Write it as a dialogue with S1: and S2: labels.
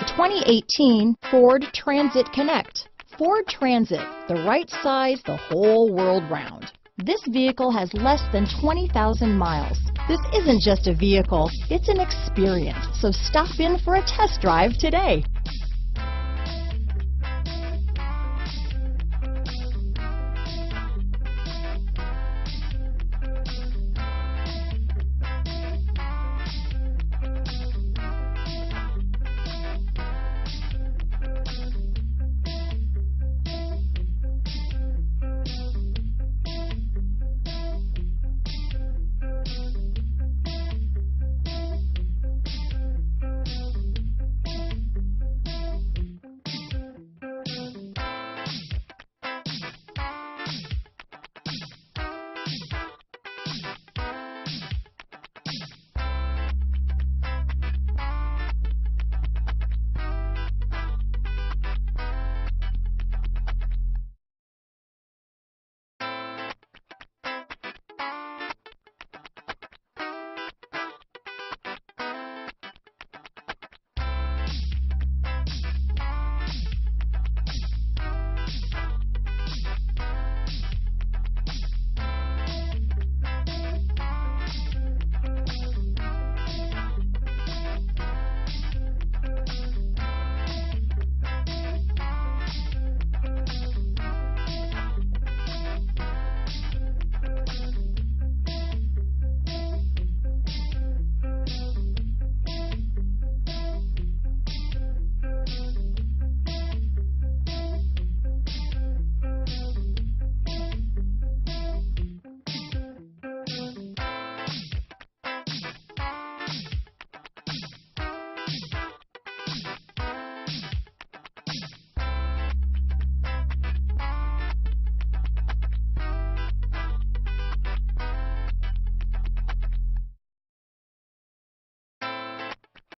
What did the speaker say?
S1: 2018 Ford Transit Connect. Ford Transit, the right size the whole world round. This vehicle has less than 20,000 miles. This isn't just a vehicle, it's an experience. So stop in for a test drive today.